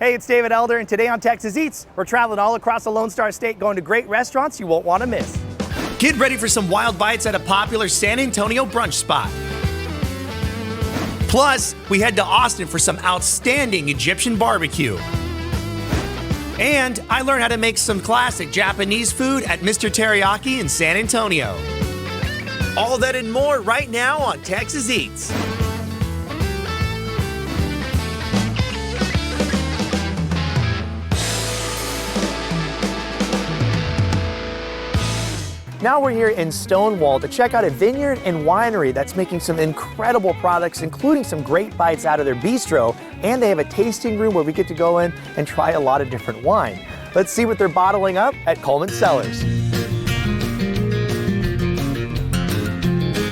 Hey, it's David Elder, and today on Texas Eats, we're traveling all across the Lone Star State, going to great restaurants you won't want to miss. Get ready for some wild bites at a popular San Antonio brunch spot. Plus, we head to Austin for some outstanding Egyptian barbecue. And I learned how to make some classic Japanese food at Mr. Teriyaki in San Antonio. All that and more right now on Texas Eats. Now we're here in Stonewall to check out a vineyard and winery that's making some incredible products, including some great bites out of their bistro, and they have a tasting room where we get to go in and try a lot of different wine. Let's see what they're bottling up at Coleman Cellars.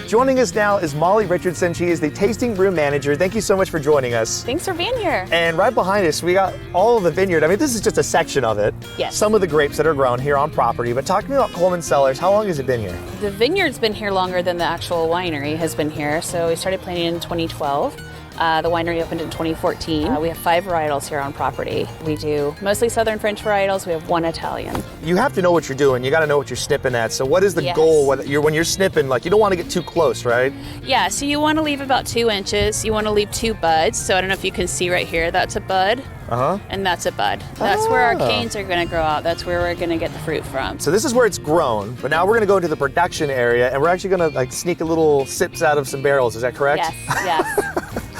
Joining us now is Molly Richardson. She is the tasting room manager. Thank you so much for joining us. Thanks for being here. And right behind us, we got all of the vineyard. I mean, this is just a section of it. Yes. Some of the grapes that are grown here on property. But talk to me about Coleman Cellars. How long has it been here? The vineyard's been here longer than the actual winery has been here. So we started planting in 2012. The winery opened in 2014. We have 5 varietals here on property. We do mostly Southern French varietals. We have 1 Italian. You have to know what you're doing. You got to know what you're snipping at. So what is the goal when you're snipping? Like, you don't want to get too close, right? Yeah, so you want to leave about 2 inches. You want to leave 2 buds. So I don't know if you can see right here. That's a bud. And that's a bud. That's where our canes are going to grow out. That's where we're going to get the fruit from. So this is where it's grown, but now we're going to go to the production area, and we're actually going to sneak a little sips out of some barrels. Is that correct? Yes.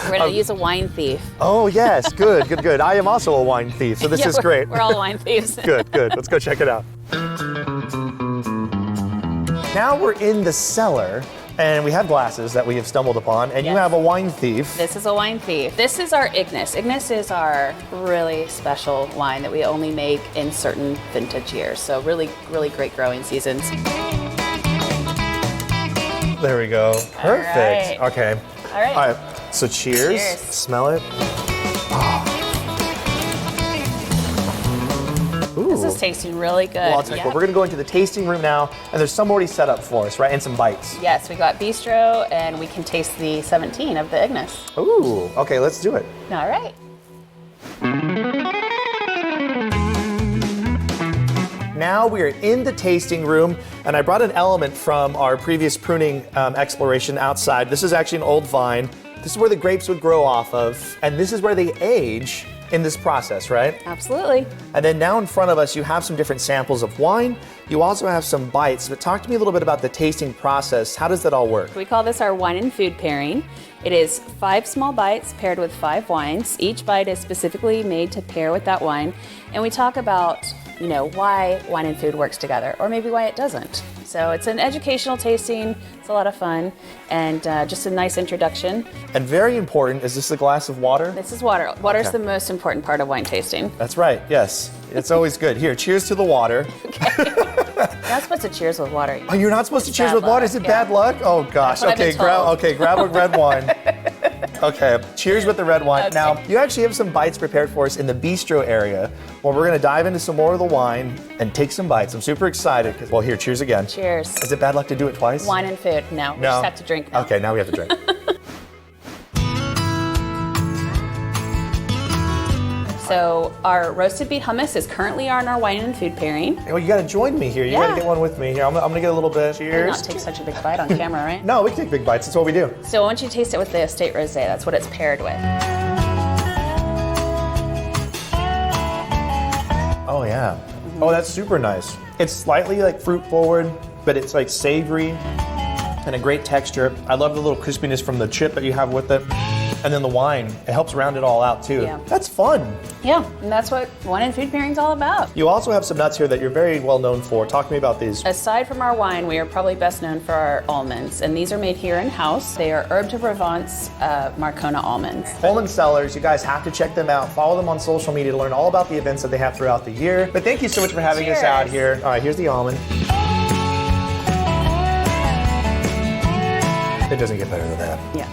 We're going to use a wine thief. Oh, yes. Good. I am also a wine thief, so this is great. We're all wine thieves. Good. Let's go check it out. Now we're in the cellar, and we have glasses that we have stumbled upon, and you have a wine thief. This is a wine thief. This is our Ignis. Ignis is our really special wine that we only make in certain vintage years. So really great growing seasons. There we go. Perfect. All right. Okay. All right. So cheers. Smell it. Ooh. This is tasting really good. Well, I'll tell you what, we're going to go into the tasting room now, and there's some already set up for us, right? And some bites. Yes, we got bistro, and we can taste the 17 of the Ignis. Ooh, okay, let's do it. All right. Now we are in the tasting room, and I brought an element from our previous pruning exploration outside. This is actually an old vine. This is where the grapes would grow off of, and this is where they age in this process, right? Absolutely. And then now in front of us, you have some different samples of wine. You also have some bites, but talk to me a little bit about the tasting process. How does that all work? We call this our wine and food pairing. It is 5 small bites paired with 5 wines. Each bite is specifically made to pair with that wine. And we talk about, why wine and food works together, or maybe why it doesn't. So it's an educational tasting. It's a lot of fun, and just a nice introduction. And very important, is this a glass of water? This is water. Water is the most important part of wine tasting. That's right, yes. It's always good. Here, cheers to the water. Okay. You're not supposed to cheers with water. Oh, you're not supposed to cheers with water? Is it bad luck? Oh gosh. Okay, grab a red wine. Okay, cheers with the red wine. Okay. Now, you actually have some bites prepared for us in the bistro area, where we're gonna dive into some more of the wine and take some bites. I'm super excited, well, here, cheers again. Cheers. Is it bad luck to do it twice? Wine and food, no. We just have to drink now. Okay, now we have to drink. So our roasted beet hummus is currently on our wine and food pairing. Oh, you gotta join me here. You gotta get one with me here. I'm gonna get a little bit. Cheers. Not take such a big bite on camera, right? No, we can take big bites. That's what we do. So I want you to taste it with the estate rosé. That's what it's paired with. Oh yeah. Oh, that's super nice. It's slightly fruit forward, but it's savory and a great texture. I love the little crispiness from the chip that you have with it. And then the wine, it helps round it all out too. Yeah. That's fun. Yeah, and that's what wine and food pairing's all about. You also have some nuts here that you're very well known for. Talk to me about these. Aside from our wine, we are probably best known for our almonds, and these are made here in-house. They are Herbe de Provence Marcona almonds. Coleman Cellars, you guys have to check them out. Follow them on social media to learn all about the events that they have throughout the year. But thank you so much for having us out here. All right, here's the almond. It doesn't get better than that. Yeah.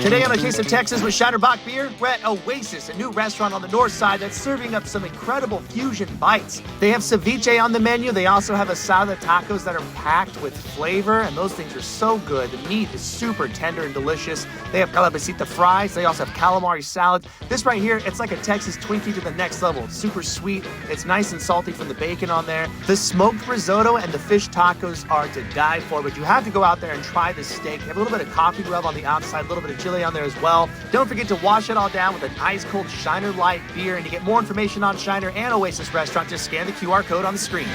Today on A Taste of Texas with Shiner Bock Beer, we're at Oasis, a new restaurant on the north side that's serving up some incredible fusion bites. They have ceviche on the menu. They also have asada tacos that are packed with flavor, and those things are so good. The meat is super tender and delicious. They have calabacita fries. They also have calamari salad. This right here, it's like a Texas Twinkie to the next level. It's super sweet. It's nice and salty from the bacon on there. The smoked risotto and the fish tacos are to die for, but you have to go out there and try the steak. They have a little bit of coffee rub on the outside, a little bit of chili on there as well. Don't forget to wash it all down with an ice cold Shiner Light beer. And to get more information on Shiner and Oasis Restaurant, just scan the QR code on the screen.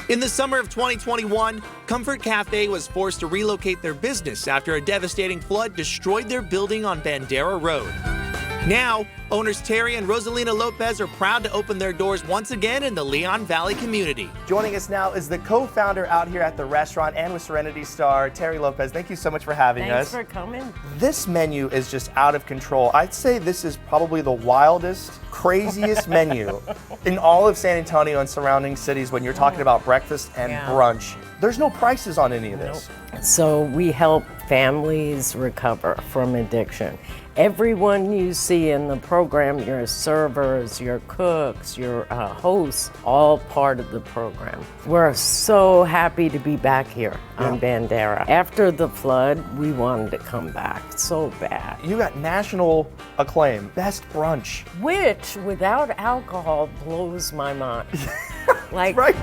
In the summer of 2021, Comfort Cafe was forced to relocate their business after a devastating flood destroyed their building on Bandera Road. Now, owners Terry and Rosalina Lopez are proud to open their doors once again in the Leon Valley community. Joining us now is the co-founder out here at the restaurant and with Serenity Star, Terry Lopez. Thank you so much for having us. Thanks for coming. This menu is just out of control. I'd say this is probably the wildest, craziest menu in all of San Antonio and surrounding cities when you're talking about breakfast and brunch. There's no prices on any of this. So we help families recover from addiction. Everyone you see in the program, your servers, your cooks, your hosts, all part of the program. We're so happy to be back here on Bandera. After the flood, we wanted to come back so bad. You got national acclaim, best brunch. Which, without alcohol, blows my mind. Like, Right?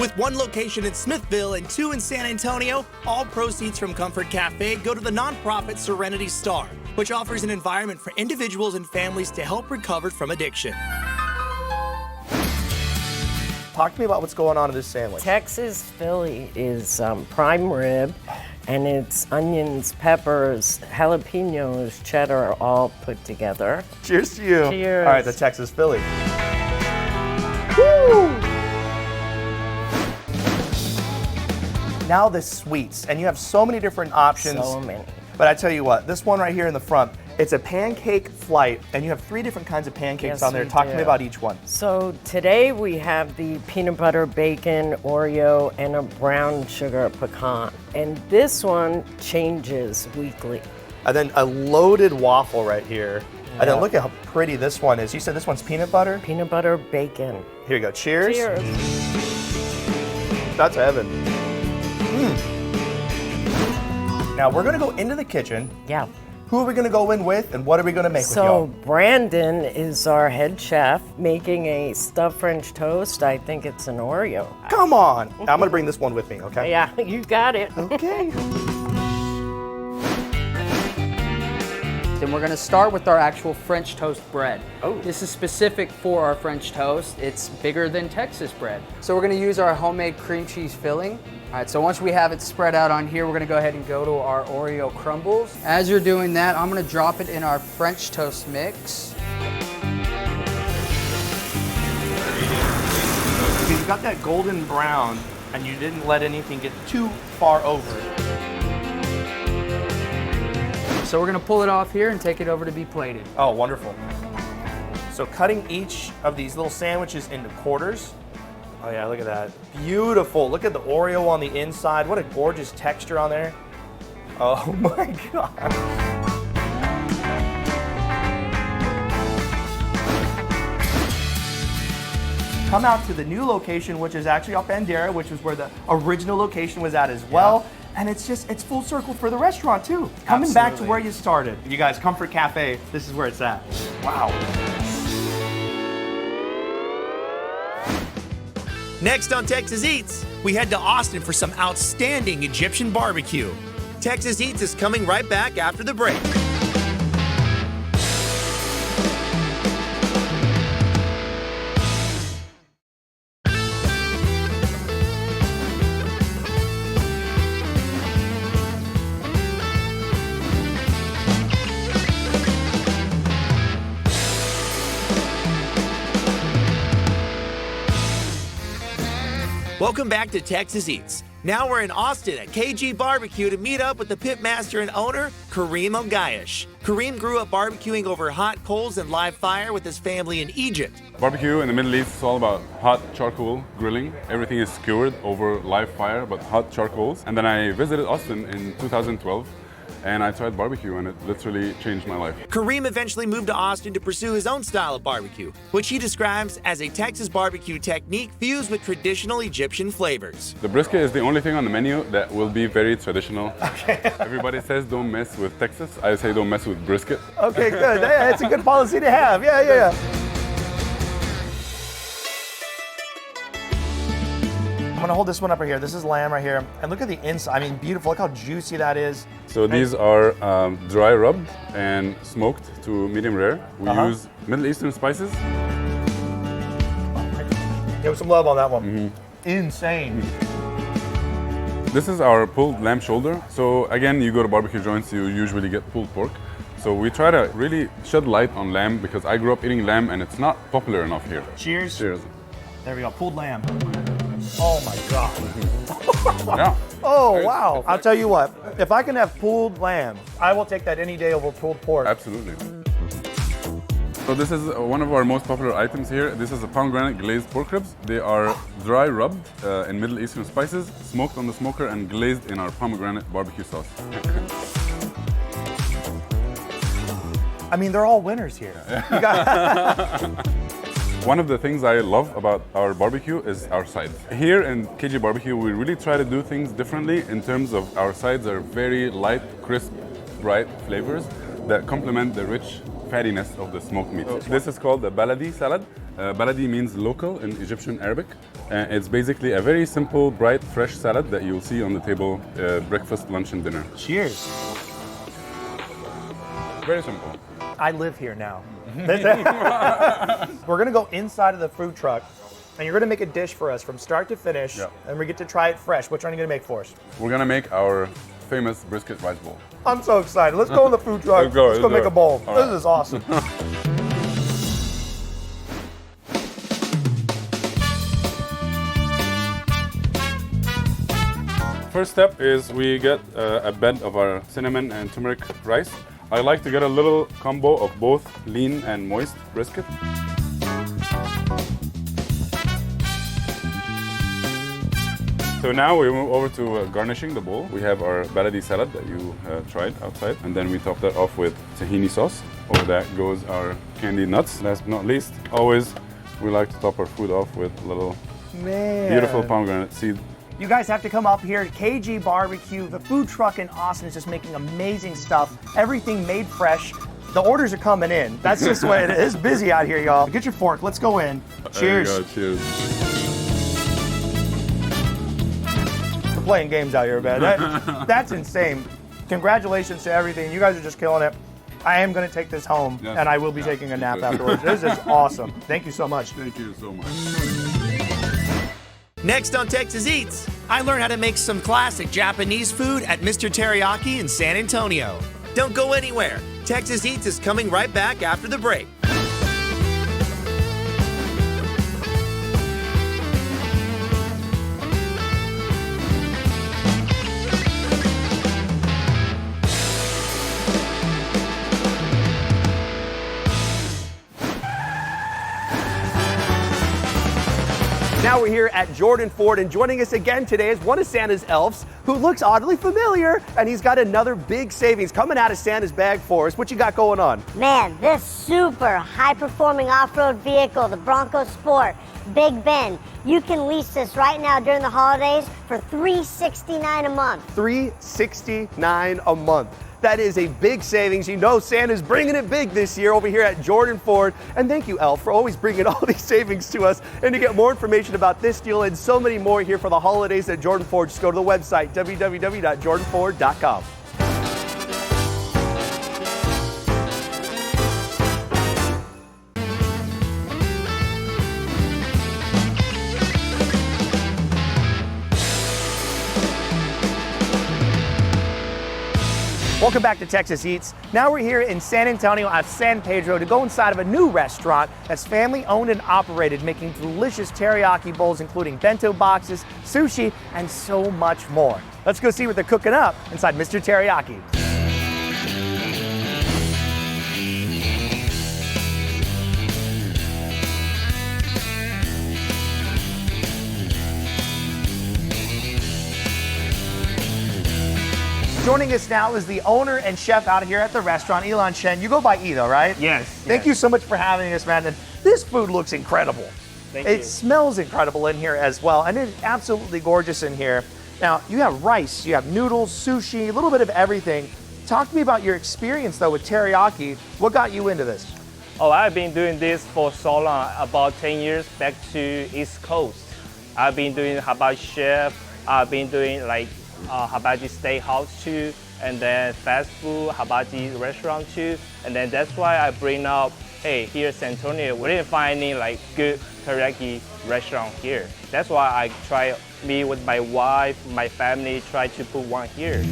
With one location in Smithville and 2 in San Antonio, all proceeds from Comfort Cafe go to the nonprofit Serenity Star, which offers an environment for individuals and families to help recover from addiction. Talk to me about what's going on in this sandwich. Texas Philly is prime rib, and it's onions, peppers, jalapenos, cheddar, all put together. Cheers to you. Cheers. All right, the Texas Philly. Woo! Now the sweets, and you have so many different options. So many. But I tell you what, this one right here in the front, it's a pancake flight, and you have 3 different kinds of pancakes Yes, on there. we Talk to me do. about each one. So today we have the peanut butter bacon Oreo and a brown sugar pecan. And this one changes weekly. And then a loaded waffle right here. And then look at how pretty this one is. You said this one's peanut butter? Peanut butter bacon. Here you go. Cheers. Cheers. That's heaven. Now we're gonna go into the kitchen. Yeah. Who are we gonna go in with, and what are we gonna make with So y'all? Brandon is our head chef making a stuffed French toast. I think it's an Oreo. Come on. I'm gonna bring this one with me, okay? Yeah, you got it. Okay. And we're gonna start with our actual French toast bread. Oh. This is specific for our French toast. It's bigger than Texas bread. So we're gonna use our homemade cream cheese filling. All right, so once we have it spread out on here, we're gonna go ahead and go to our Oreo crumbles. As you're doing that, I'm gonna drop it in our French toast mix. You got that golden brown, and you didn't let anything get too far over it. So we're gonna pull it off here and take it over to be plated. Oh, wonderful. So cutting each of these little sandwiches into quarters. Oh yeah, look at that. Beautiful. Look at the Oreo on the inside. What a gorgeous texture on there. Oh my God. Come out to the new location, which is actually off Bandera, which is where the original location was at as well. And it's full circle for the restaurant too. Coming back to where you started. You guys, Comfort Cafe, this is where it's at. Wow. Next on Texas Eats, we head to Austin for some outstanding Egyptian barbecue. Texas Eats is coming right back after the break. Welcome back to Texas Eats. Now we're in Austin at KG Barbecue to meet up with the pitmaster and owner, Kareem Ogayish. Kareem grew up barbecuing over hot coals and live fire with his family in Egypt. Barbecue in the Middle East is all about hot charcoal grilling. Everything is skewered over live fire, but hot charcoals. And then I visited Austin in 2012. And I tried barbecue, and it literally changed my life. Kareem eventually moved to Austin to pursue his own style of barbecue, which he describes as a Texas barbecue technique fused with traditional Egyptian flavors. The brisket is the only thing on the menu that will be very traditional. Okay. Everybody says don't mess with Texas. I say don't mess with brisket. Okay, good. Yeah, it's a good policy to have. Yeah. I'm gonna hold this one up right here. This is lamb right here. And look at the inside. I mean, beautiful. Look how juicy that is. So these are dry rubbed and smoked to medium rare. We use Middle Eastern spices. Give some love on that one. Insane. This is our pulled lamb shoulder. So again, you go to barbecue joints, you usually get pulled pork. So we try to really shed light on lamb because I grew up eating lamb and it's not popular enough here. Cheers. Cheers. There we go. Pulled lamb. Oh my God. Yeah. Oh, wow. I'll tell you what, if I can have pulled lamb, I will take that any day over pulled pork. Absolutely. So this is one of our most popular items here. This is a pomegranate glazed pork ribs. They are dry rubbed in Middle Eastern spices, smoked on the smoker and glazed in our pomegranate barbecue sauce. I mean, they're all winners here. You got One of the things I love about our barbecue is our sides. Here in KG Barbecue, we really try to do things differently in terms of our sides are very light, crisp, bright flavors that complement the rich fattiness of the smoked meat. This is called the baladi salad. Baladi means local in Egyptian Arabic. It's basically a very simple, bright, fresh salad that you'll see on the table breakfast, lunch, and dinner. Cheers. Very simple. I live here now. We're gonna go inside of the food truck and you're gonna make a dish for us from start to finish, and we get to try it fresh. Which one are you gonna make for us? We're gonna make our famous brisket rice bowl. I'm so excited. Let's go in the food truck. Let's go make a bowl. All this right. is awesome. First step is we get a bed of our cinnamon and turmeric rice. I like to get a little combo of both lean and moist brisket. So now we move over to garnishing the bowl. We have our baladi salad that you tried outside, and then we top that off with tahini sauce. Over that goes our candied nuts. Last but not least, always we like to top our food off with a little beautiful pomegranate seed. You guys have to come up here at KG Barbecue. The food truck in Austin is just making amazing stuff. Everything made fresh. The orders are coming in. That's just the way it is. It's busy out here, y'all. Get your fork. Let's go in. Cheers. There you go. Cheers. We're playing games out here, man. That's insane. Congratulations to everything. You guys are just killing it. I am going to take this home, and I will be taking a nap afterwards. This is awesome. Thank you so much. Thank you so much. Next on Texas Eats, I learned how to make some classic Japanese food at Mr. Teriyaki in San Antonio. Don't go anywhere. Texas Eats is coming right back after the break. Now we're here at Jordan Ford, and joining us again today is one of Santa's elves who looks oddly familiar, and he's got another big savings coming out of Santa's bag for us. What you got going on? Man, this super high-performing off-road vehicle, the Bronco Sport, Big Ben, you can lease this right now during the holidays for $369 a month. $369 a month. That is a big savings. You know Santa's bringing it big this year over here at Jordan Ford. And thank you, Elf, for always bringing all these savings to us. And to get more information about this deal and so many more here for the holidays at Jordan Ford, just go to the website, www.jordanford.com. Welcome back to Texas Eats. Now we're here in San Antonio at San Pedro to go inside of a new restaurant that's family owned and operated, making delicious teriyaki bowls, including bento boxes, sushi, and so much more. Let's go see what they're cooking up inside Mr. Teriyaki. Joining us now is the owner and chef out here at the restaurant, Elon Chen. You go by E though, right? Yes. Thank you so much for having us, man. And this food looks incredible. Thank It you. smells incredible in here as well, and it's absolutely gorgeous in here. Now, you have rice, you have noodles, sushi, a little bit of everything. Talk to me about your experience though with teriyaki. What got you into this? Oh, I've been doing this for so long, about 10 years back to East Coast. I've been doing hibachi chef. I've been doing like hibachi steakhouse too, and then fast food hibachi restaurant too. And then that's why I bring up, hey, here in San Antonio, we didn't find any like good teriyaki restaurant here. That's why I try, me with my wife, my family, try to put one here.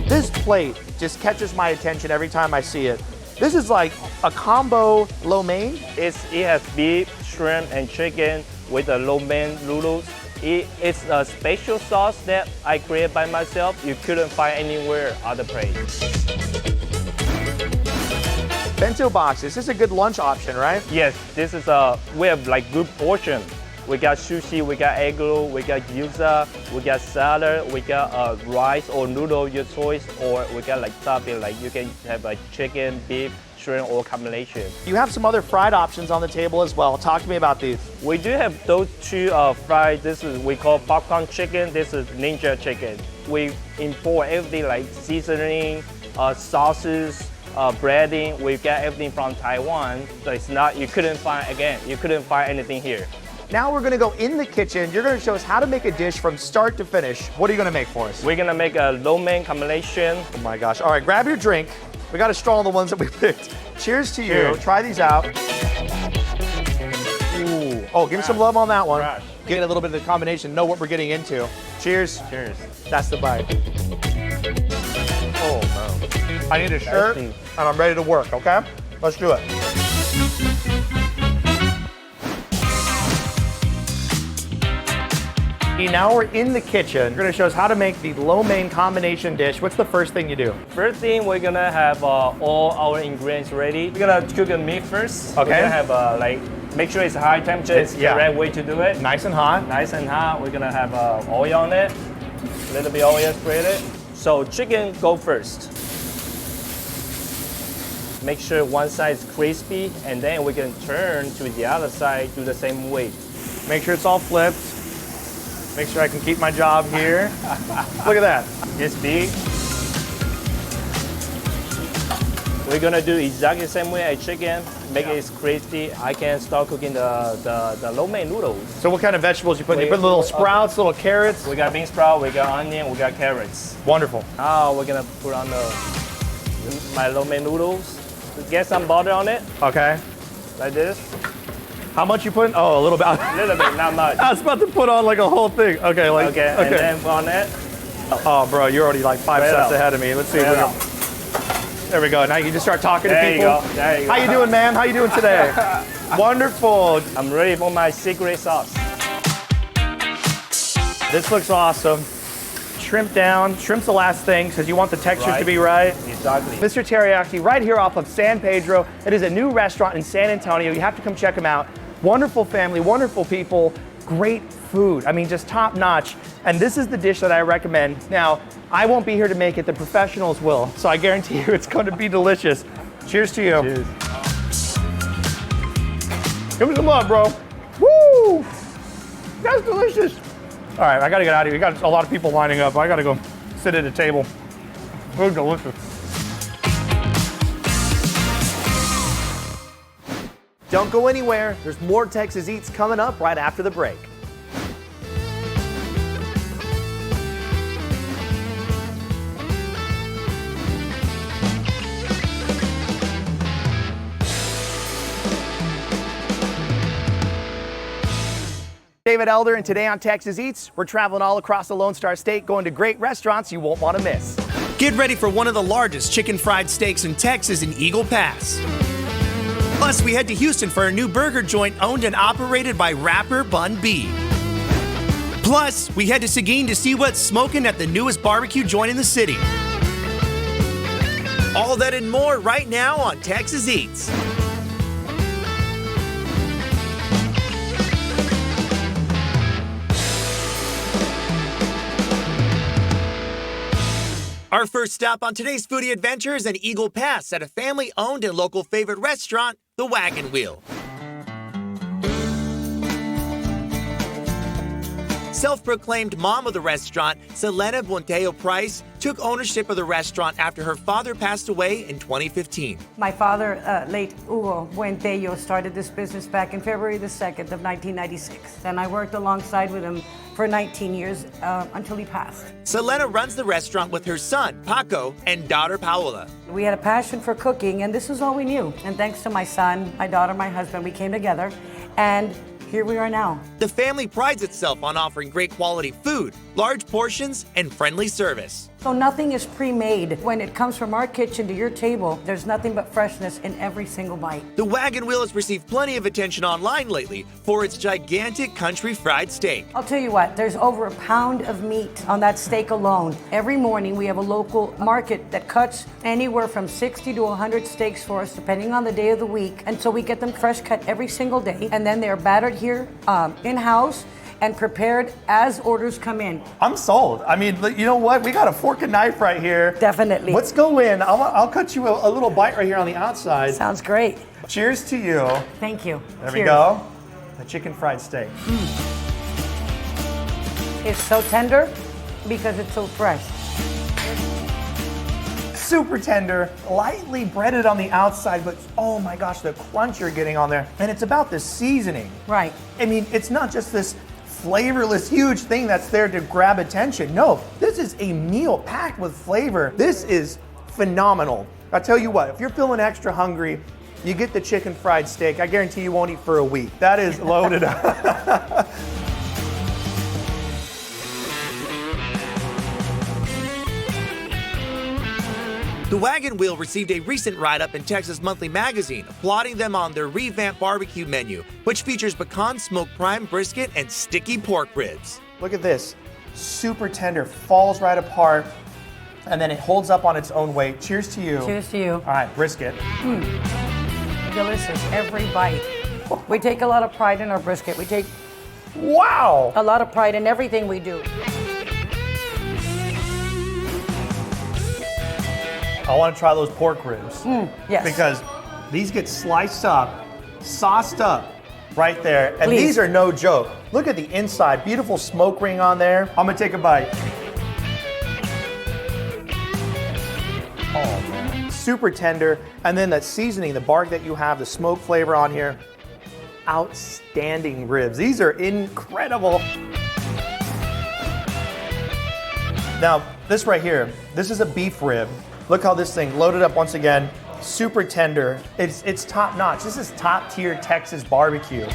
This plate just catches my attention every time I see it. This is like a combo lo mein. It has beef, shrimp, and chicken with the lo mein noodles. It's a special sauce that I created by myself. You couldn't find anywhere other place. Bento boxes. This is a good lunch option, right? Yes, this is we have like good portion. We got sushi, we got egg roll, we got gyoza, we got salad, we got rice or noodle, your choice, or we got like topping, like you can have like chicken, beef, shrimp, or combination. You have some other fried options on the table as well. Talk to me about these. We do have those two fried. This is we call popcorn chicken. This is ninja chicken. We import everything like seasoning, sauces, breading. We got everything from Taiwan. So it's not, you couldn't find anything here. Now we're gonna go in the kitchen. You're gonna show us how to make a dish from start to finish. What are you gonna make for us? We're gonna make a lo mein combination. Oh my gosh. All right, grab your drink. We got a straw on the ones that we picked. Cheers to you. Cheers. Try these out. Ooh. Oh, give me some love on that one. Right. Get a little bit of the combination, know what we're getting into. Cheers. Cheers. That's the bite. Oh, no. I need a shirt, Tasty. and I'm ready to work, okay? Let's do it. Now we're in the kitchen. You're gonna show us how to make the lo mein combination dish. What's the first thing you do? First thing, we're gonna have all our ingredients ready. We're gonna cook the meat first. Okay. We're gonna have like, make sure it's high temperature. It's the yeah. right way to do it. Nice and hot. Nice and hot. We're gonna have oil on it. A little bit oil spread it. So chicken go first. Make sure one side is crispy, and then we can turn to the other side, do the same way. Make sure it's all flipped. Make sure I can keep my job here. Look at that. It's big. We're gonna do exactly the same way as chicken. Make it crispy. I can start cooking the lo mein noodles. So what kind of vegetables you put in? You put little sprouts, little carrots? We got bean sprout, we got onion, we got carrots. Wonderful. Now we're gonna put on my lo mein noodles. Get some butter on it, Okay. like this. How much you put in? Oh, a little bit. A little bit, not much. I was about to put on like a whole thing. Okay, like, Okay, and then put on it. Oh, bro, you're already like 5 Spread steps out. ahead of me. Let's see. Spread If we out. can... There we go. Now you can just start talking There to you people. go, there you go. How you doing, ma'am? How you doing today? Wonderful. I'm ready for my secret sauce. This looks awesome. Shrimp down. Shrimp's the last thing because you want the textures to be right. Exactly. Mr. Teriyaki, right here off of San Pedro. It is a new restaurant in San Antonio. You have to come check them out. Wonderful family, wonderful people, great food. I mean, just top notch. And this is the dish that I recommend. Now, I won't be here to make it, the professionals will. So I guarantee you it's going to be delicious. Cheers to you. Cheers. Give me some love, bro. Woo! That's delicious. All right, I gotta get out of here. We got a lot of people lining up. I gotta go sit at a table. Food delicious. Don't go anywhere. There's more Texas Eats coming up right after the break. David Elder, and today on Texas Eats, we're traveling all across the Lone Star State, going to great restaurants you won't want to miss. Get ready for one of the largest chicken fried steaks in Texas in Eagle Pass. Plus, we head to Houston for a new burger joint owned and operated by rapper Bun B. Plus, we head to Seguin to see what's smoking at the newest barbecue joint in the city. All that and more right now on Texas Eats. Our first stop on today's foodie adventure is in Eagle Pass at a family-owned and local favorite restaurant, the Wagon Wheel. Self-proclaimed mom of the restaurant, Selena Buenteo Price, took ownership of the restaurant after her father passed away in 2015. My father, late Hugo Buenteo, started this business back in February the 2nd of 1996. And I worked alongside with him for 19 years until he passed. Selena runs the restaurant with her son, Paco, and daughter, Paola. We had a passion for cooking, and this is all we knew. And thanks to my son, my daughter, my husband, we came together, and here we are now. The family prides itself on offering great quality food, large portions, and friendly service. So nothing is pre-made. When it comes from our kitchen to your table, there's nothing but freshness in every single bite. The Wagon Wheel has received plenty of attention online lately for its gigantic country fried steak. I'll tell you what, there's over a pound of meat on that steak alone. Every morning we have a local market that cuts anywhere from 60 to 100 steaks for us, depending on the day of the week. And so we get them fresh cut every single day, and then they're battered here in-house and prepared as orders come in. I'm sold. I mean, you know what? We got a fork and knife right here. Definitely. Let's go in. I'll cut you a little bite right here on the outside. Sounds great. Cheers to you. Thank you. There Cheers. we go. The chicken fried steak. It's so tender because it's so fresh. Super tender, lightly breaded on the outside, but oh my gosh, the crunch you're getting on there. And it's about the seasoning. Right. I mean, it's not just this flavorless, huge thing that's there to grab attention. No, this is a meal packed with flavor. This is phenomenal. I'll tell you what, if you're feeling extra hungry, you get the chicken fried steak. I guarantee you won't eat for a week. That is loaded up. The Wagon Wheel received a recent write-up in Texas Monthly Magazine, applauding them on their revamped barbecue menu, which features pecan smoked prime brisket and sticky pork ribs. Look at this, super tender, falls right apart, and then it holds up on its own weight. Cheers to you. Cheers to you. All right, brisket. Delicious, every bite. We take a lot of pride in our brisket. We take Wow! a lot of pride in everything we do. I want to try those pork ribs. Yes. Because these get sliced up, sauced up right there. And Please. these are no joke. Look at the inside, beautiful smoke ring on there. I'm gonna take a bite. Oh man, super tender. And then that seasoning, the bark that you have, the smoke flavor on here. Outstanding ribs. These are incredible. Now, this right here, this is a beef rib. Look how this thing loaded up once again, super tender. It's top notch. This is top tier Texas barbecue.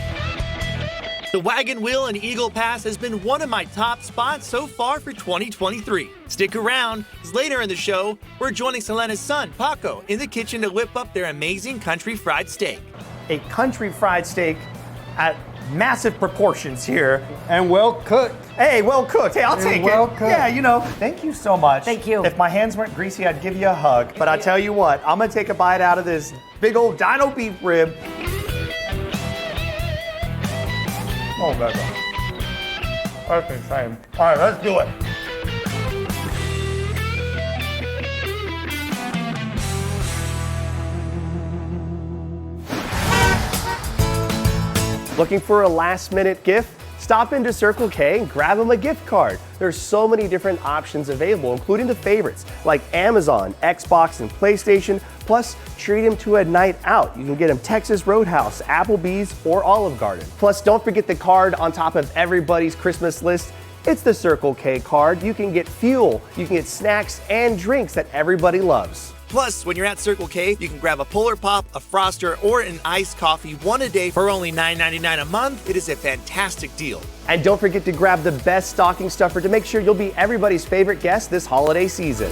The Wagon Wheel in Eagle Pass has been one of my top spots so far for 2023. Stick around, as later in the show, we're joining Selena's son, Paco, in the kitchen to whip up their amazing country fried steak. A country fried steak at massive proportions here. And well cooked. Hey, well cooked. Hey, I'll take well it. cooked. Yeah, you know, thank you so much. Thank you. If my hands weren't greasy, I'd give you a hug. But I tell you what, I'm gonna take a bite out of this big old dino beef rib. Oh, baby. That's insane. All right, let's do it. Looking for a last-minute gift? Stop into Circle K and grab them a gift card. There's so many different options available, including the favorites like Amazon, Xbox, and PlayStation. Plus, treat them to a night out. You can get them Texas Roadhouse, Applebee's, or Olive Garden. Plus, don't forget the card on top of everybody's Christmas list. It's the Circle K card. You can get fuel, you can get snacks and drinks that everybody loves. Plus, when you're at Circle K, you can grab a Polar Pop, a Froster, or an iced coffee one a day for only $9.99 a month. It is a fantastic deal. And don't forget to grab the best stocking stuffer to make sure you'll be everybody's favorite guest this holiday season.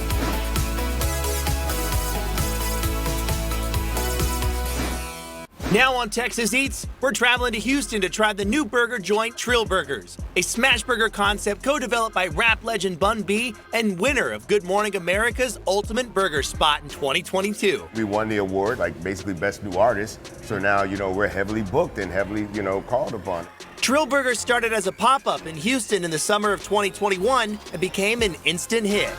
Now on Texas Eats, we're traveling to Houston to try the new burger joint Trill Burgers, a smash burger concept co-developed by rap legend Bun B and winner of Good Morning America's Ultimate Burger Spot in 2022. We won the award, like basically Best New Artist, so now, we're heavily booked and heavily, called upon. Trill Burgers started as a pop-up in Houston in the summer of 2021 and became an instant hit.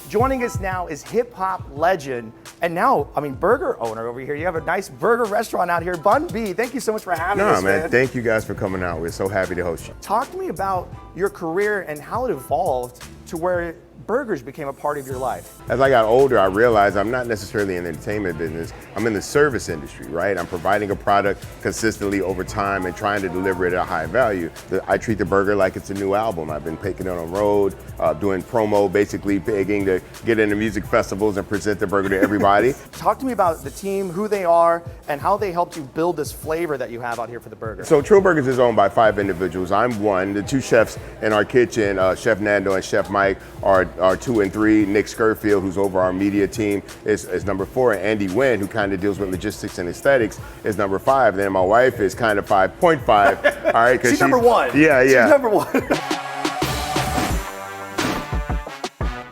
Joining us now is hip-hop legend and now, burger owner over here. You have a nice burger restaurant out here, Bun B. Thank you so much for having us, man. Thank you guys for coming out. We're so happy to host you. Talk to me about your career and how it evolved to where burgers became a part of your life. As I got older, I realized I'm not necessarily in the entertainment business. I'm in the service industry, right? I'm providing a product consistently over time and trying to deliver it at a high value. I treat the burger like it's a new album. I've been taking it on the road, doing promo, basically begging to get into music festivals and present the burger to everybody. Talk to me about the team, who they are, and how they helped you build this flavor that you have out here for the burger. So Trill Burgers is owned by 5 individuals. I'm one. The 2 chefs in our kitchen, Chef Nando and Chef Mike, are 2 and 3. Nick Skirfield, who's over our media team, is number 4. And Andy Wynn, who kind of deals with logistics and aesthetics, is number 5. And then my wife is kind of 5.5. All right, she's number 1. Yeah. She's number 1.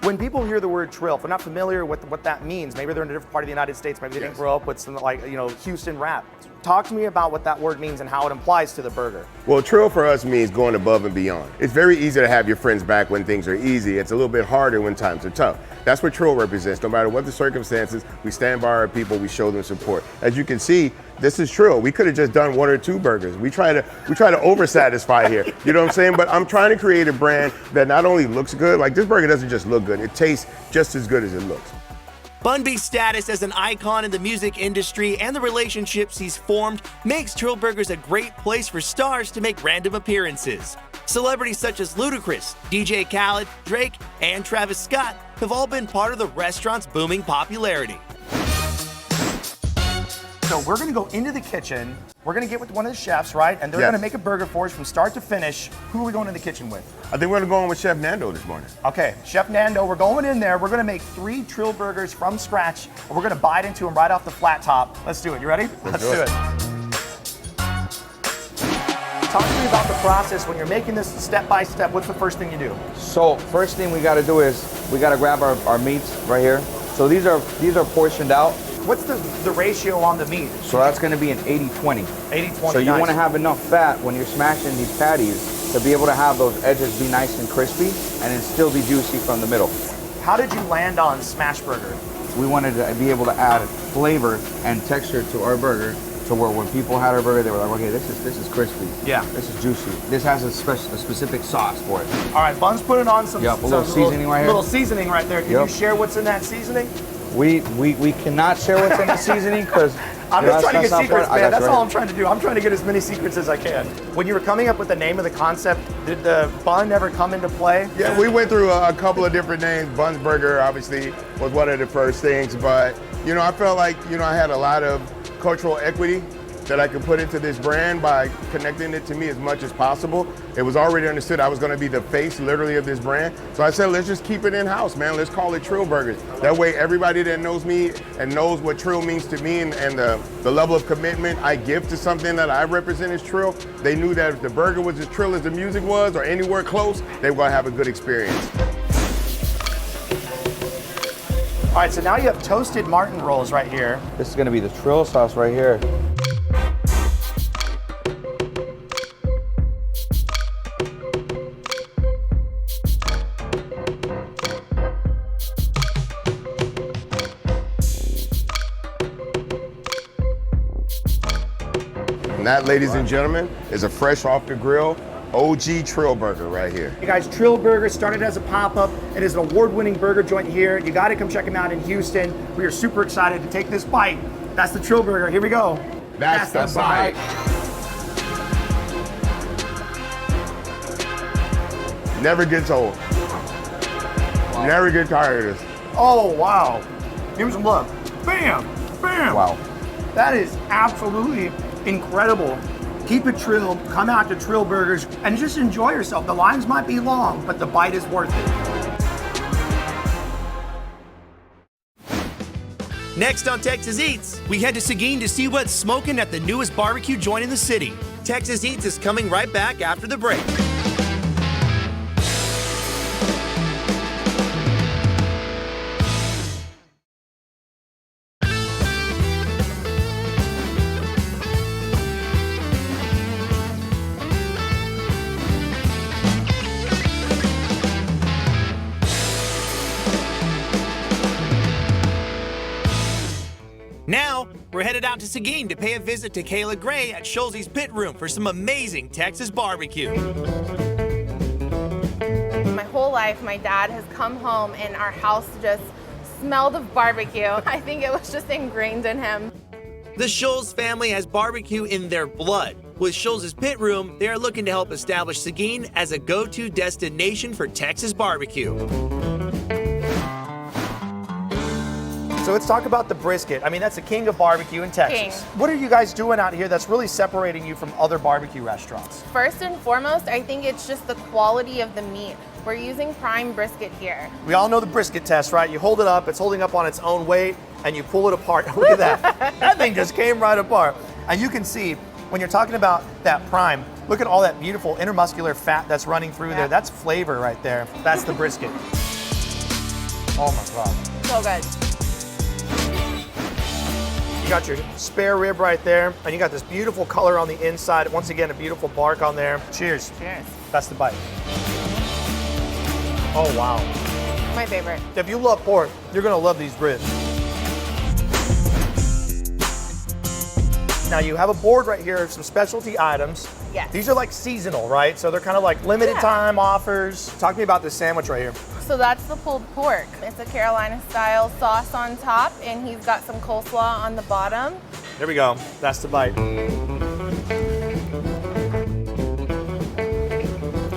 When people hear the word Trill, if they're not familiar with what that means, maybe they're in a different part of the United States, maybe they didn't grow up with some Houston rap. Talk to me about what that word means and how it applies to the burger. Well, Trill for us means going above and beyond. It's very easy to have your friends back when things are easy. It's a little bit harder when times are tough. That's what Trill represents. No matter what the circumstances, we stand by our people, we show them support. As you can see, this is Trill. We could have just done 1 or 2 burgers. We try to over-satisfy here. You know what I'm saying? But I'm trying to create a brand that not only looks good, like this burger doesn't just look good, it tastes just as good as it looks. Bun B's status as an icon in the music industry and the relationships he's formed makes Trill Burgers a great place for stars to make random appearances. Celebrities such as Ludacris, DJ Khaled, Drake, and Travis Scott have all been part of the restaurant's booming popularity. So we're gonna go into the kitchen, we're gonna get with one of the chefs, right? And they're gonna make a burger for us from start to finish. Who are we going in the kitchen with? I think we're gonna go in with Chef Nando this morning. Okay, Chef Nando, we're going in there. We're gonna make 3 Trill burgers from scratch, and we're gonna bite into them right off the flat top. Let's do it. You ready? Let's do it. Talk to me about the process when you're making this step by step. What's the first thing you do? So first thing we got to do is we got to grab our meats right here. So these are portioned out. What's the ratio on the meat? So that's going to be an 80-20. 80-20. So you want to have enough fat when you're smashing these patties to be able to have those edges be nice and crispy and then still be juicy from the middle. How did you land on smash burger? We wanted to be able to add flavor and texture to our burger, so where when people had our burger, they were like, okay, this is crispy. Yeah. This is juicy. This has a specific sauce for it. All right, Bun's putting on some, a little seasoning right here. Little seasoning right there. Can you share what's in that seasoning? We cannot share what's in the seasoning because I'm just trying to get secrets, man. That's all I'm trying to do. I'm trying to get as many secrets as I can. When you were coming up with the name of the concept, did the bun ever come into play? Yeah, we went through a couple of different names. Bun's Burger obviously was one of the first things, but I felt like I had a lot of cultural equity that I could put into this brand by connecting it to me as much as possible. It was already understood I was gonna be the face, literally, of this brand. So I said, let's just keep it in-house, man. Let's call it Trill Burgers. That way, everybody that knows me and knows what Trill means to me and the level of commitment I give to something that I represent as Trill, they knew that if the burger was as Trill as the music was or anywhere close, they were gonna have a good experience. All right, so now you have toasted Martin rolls right here. This is gonna be the Trill sauce right here. And that, ladies and gentlemen, is a fresh off the grill OG Trill Burger right here. Hey guys, Trill Burger started as a pop-up. It is an award-winning burger joint here. You gotta come check them out in Houston. We are super excited to take this bite. That's the Trill Burger, here we go. That's the bite. Never gets old. Never get tired of this. Oh, wow. Give me some love. Bam, bam. Wow. That is absolutely incredible. Keep it Trill, come out to Trill Burgers, and just enjoy yourself. The lines might be long, but the bite is worth it. Next on Texas Eats, we head to Seguin to see what's smoking at the newest barbecue joint in the city. Texas Eats is coming right back after the break. Now, we're headed out to Seguin to pay a visit to Kayla Gray at Schultz's Pit Room for some amazing Texas barbecue. My whole life, my dad has come home and our house just smelled of barbecue. I think it was just ingrained in him. The Schultz family has barbecue in their blood. With Schultz's Pit Room, they are looking to help establish Seguin as a go-to destination for Texas barbecue. So let's talk about the brisket. I mean, that's the king of barbecue in Texas. King. What are you guys doing out here that's really separating you from other barbecue restaurants? First and foremost, I think it's just the quality of the meat. We're using prime brisket here. We all know the brisket test, right? You hold it up, it's holding up on its own weight, and you pull it apart. Look at that. That thing just came right apart. And you can see, when you're talking about that prime, look at all that beautiful intermuscular fat that's running through there. That's flavor right there. That's the brisket. Oh my God. So good. You got your spare rib right there, and you got this beautiful color on the inside. Once again, a beautiful bark on there. Cheers. Cheers. That's the bite. Oh, wow. My favorite. If you love pork, you're gonna love these ribs. Now you have a board right here of some specialty items. Yes. These are like seasonal, right? So they're kind of like limited time offers. Talk to me about this sandwich right here. So that's the pulled pork. It's a Carolina style sauce on top, and he's got some coleslaw on the bottom. There we go. That's the bite.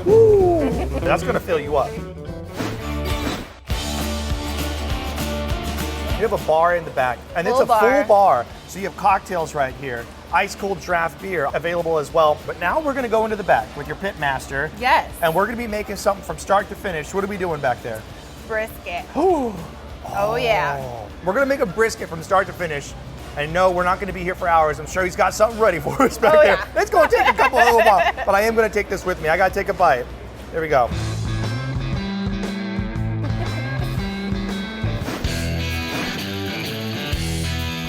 Woo! That's gonna fill you up. You have a bar in the back, and it's a full bar. So you have cocktails right here, ice cold draft beer available as well. But now we're gonna go into the back with your pit master. Yes. And we're gonna be making something from start to finish. What are we doing back there? Brisket. Ooh. Oh yeah. We're gonna make a brisket from start to finish. And no, we're not gonna be here for hours. I'm sure he's got something ready for us back there. Yeah. It's gonna take a couple of while, but I am gonna take this with me. I gotta take a bite. There we go.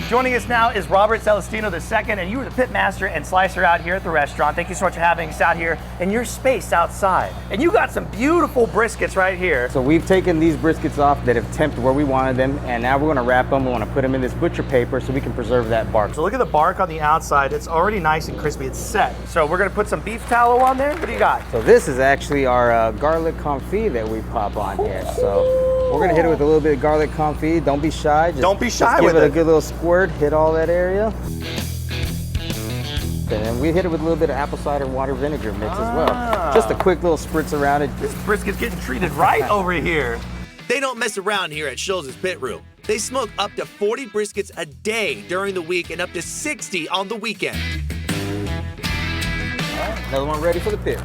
Joining us now is Robert Celestino II, and you were the pit master and slicer out here at the restaurant. Thank you so much for having us out here in your space outside. And you got some beautiful briskets right here. So we've taken these briskets off that have temped where we wanted them, and now we're gonna wrap them. We wanna put them in this butcher paper so we can preserve that bark. So look at the bark on the outside. It's already nice and crispy. It's set. So we're gonna put some beef tallow on there. What do you got? So this is actually our garlic confit that we pop on here. So we're gonna hit it with a little bit of garlic confit. Don't be shy. Don't be shy with it. Give it a good little squirt. Hit all that area. And then we hit it with a little bit of apple cider water vinegar mix as well. Just a quick little spritz around it. This brisket's getting treated right over here. They don't mess around here at Schultz's Pit Room. They smoke up to 40 briskets a day during the week and up to 60 on the weekend. All right, another one ready for the pit.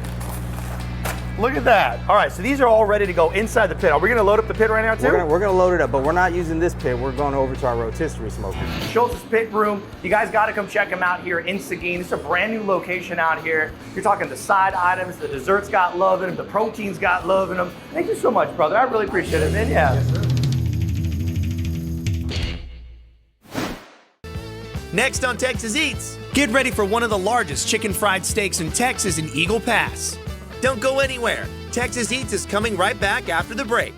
Look at that. All right, so these are all ready to go inside the pit. Are we gonna load up the pit right now too? We're gonna load it up, but we're not using this pit. We're going over to our rotisserie smoker. Schultz's Pit Room. You guys gotta come check them out here in Seguin. It's a brand new location out here. You're talking the side items, the desserts got love in them, the proteins got love in them. Thank you so much, brother. I really appreciate it, man. Yeah. Next on Texas Eats, get ready for one of the largest chicken fried steaks in Texas in Eagle Pass. Don't go anywhere. Texas Eats is coming right back after the break.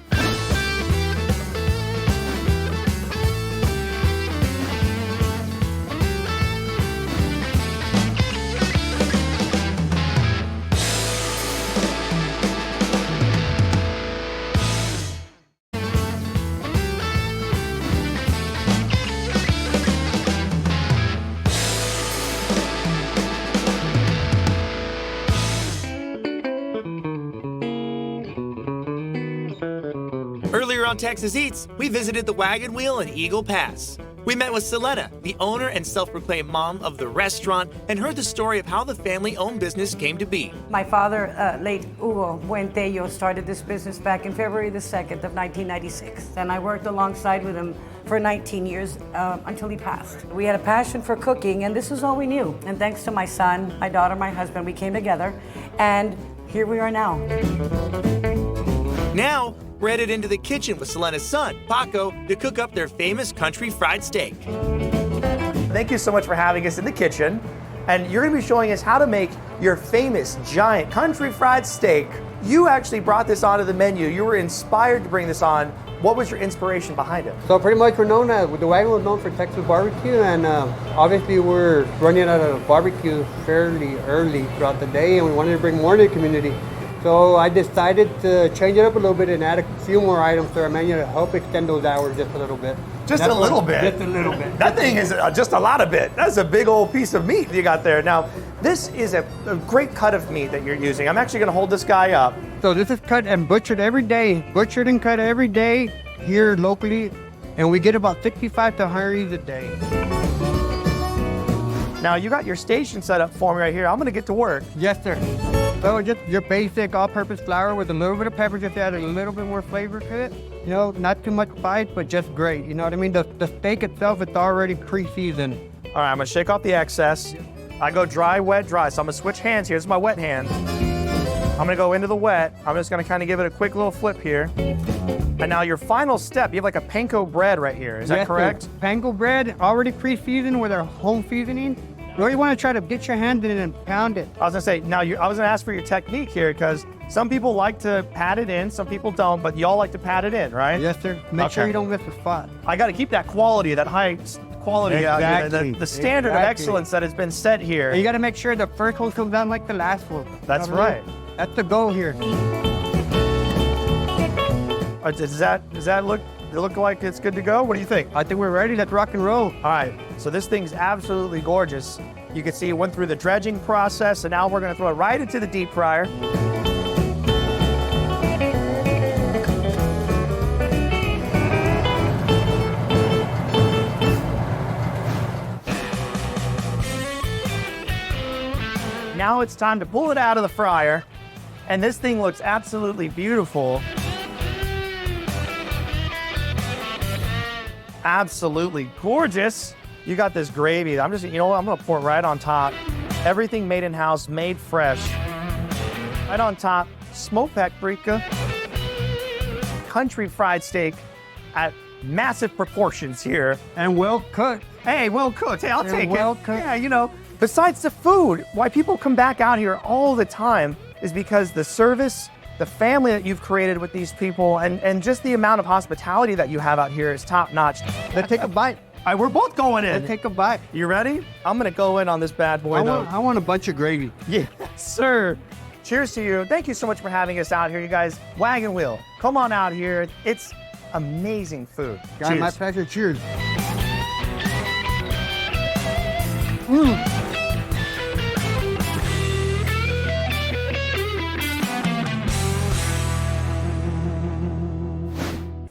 on Texas Eats, we visited the Wagon Wheel in Eagle Pass. We met with Selena, the owner and self-proclaimed mom of the restaurant, and heard the story of how the family-owned business came to be. My father, late Hugo Buentello, started this business back in February the 2nd of 1996. And I worked alongside with him for 19 years until he passed. We had a passion for cooking, and this is all we knew. And thanks to my son, my daughter, my husband, we came together, and here we are now. Now, we're headed into the kitchen with Selena's son, Paco, to cook up their famous country fried steak. Thank you so much for having us in the kitchen. And you're gonna be showing us how to make your famous giant country fried steak. You actually brought this onto the menu. You were inspired to bring this on. What was your inspiration behind it? So pretty much we're known as, the Wagon was known for Texas barbecue, and obviously we're running out of barbecue fairly early throughout the day, and we wanted to bring more to the community. So I decided to change it up a little bit and add a few more items to our menu to help extend those hours just a little bit. Just a little bit? Just a little bit. That thing is just a lot of bit. That's a big old piece of meat you got there. Now, this is a great cut of meat that you're using. I'm actually gonna hold this guy up. So this is cut and butchered every day. Butchered and cut every day here locally. And we get about 65 to 100 a day. Now, you got your station set up for me right here. I'm gonna get to work. Yes, sir. So just your basic all-purpose flour with a little bit of pepper, just to add a little bit more flavor to it. You know, not too much spice, but just great. You know what I mean? The steak itself, it's already pre-seasoned. All right, I'm gonna shake off the excess. I go dry, wet, dry. So I'm gonna switch hands here. This is my wet hand. I'm gonna go into the wet. I'm just gonna kind of give it a quick little flip here. And now your final step, you have like a panko bread right here. Is that correct? Sir. Panko bread, already pre-seasoned with our home seasoning. You really want to try to get your hand in it and pound it. I was gonna say, now I was gonna ask for your technique here, because some people like to pat it in, some people don't, but y'all like to pat it in, right? Yes, sir. Make sure you don't miss a spot. I gotta keep that quality, that high quality, Exactly. the standard of excellence that has been set here. And you gotta make sure the first one comes out like the last one. That's right. That's the goal here. Does that look like it's good to go? What do you think? I think we're ready. Let's rock and roll. All right, so this thing's absolutely gorgeous. You can see it went through the dredging process, and now we're gonna throw it right into the deep fryer. Now it's time to pull it out of the fryer, and this thing looks absolutely beautiful. Absolutely gorgeous. You got this gravy. I'm gonna pour it right on top. Everything made in-house, made fresh. Right on top, smoked paprika, country fried steak at massive proportions here. And well cooked. Hey, well cooked. Hey, I'll take it. Well cooked. Yeah, you know, besides the food, why people come back out here all the time is because the service, the family that you've created with these people, and just the amount of hospitality that you have out here is top notch. Let's take a bite. All right, we're both going in. Let's take a bite. You ready? I'm gonna go in on this bad boy I want a bunch of gravy. Yeah, sir. Cheers to you. Thank you so much for having us out here, you guys. Wagon Wheel, come on out here. It's amazing food. Guys, my pleasure. Cheers.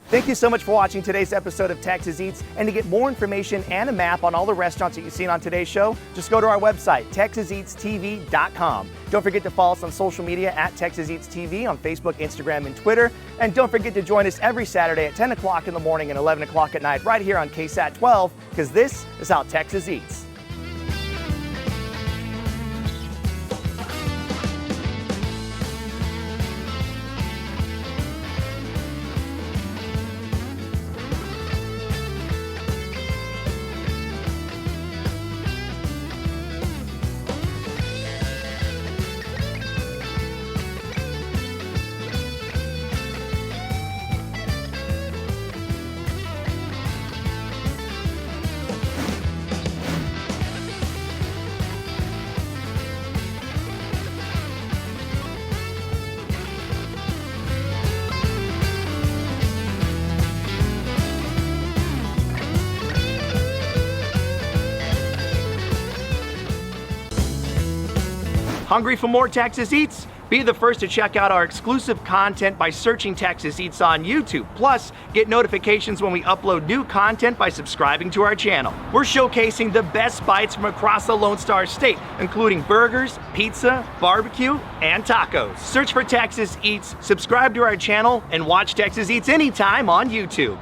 Thank you so much for watching today's episode of Texas Eats. And to get more information and a map on all the restaurants that you've seen on today's show, just go to our website, TexasEatsTV.com. Don't forget to follow us on social media at Texas Eats TV on Facebook, Instagram, and Twitter. And don't forget to join us every Saturday at 10 o'clock in the morning and 11 o'clock at night right here on KSAT 12, because this is how Texas eats. Hungry for more Texas Eats? Be the first to check out our exclusive content by searching Texas Eats on YouTube. Plus, get notifications when we upload new content by subscribing to our channel. We're showcasing the best bites from across the Lone Star State, including burgers, pizza, barbecue, and tacos. Search for Texas Eats, subscribe to our channel, and watch Texas Eats anytime on YouTube.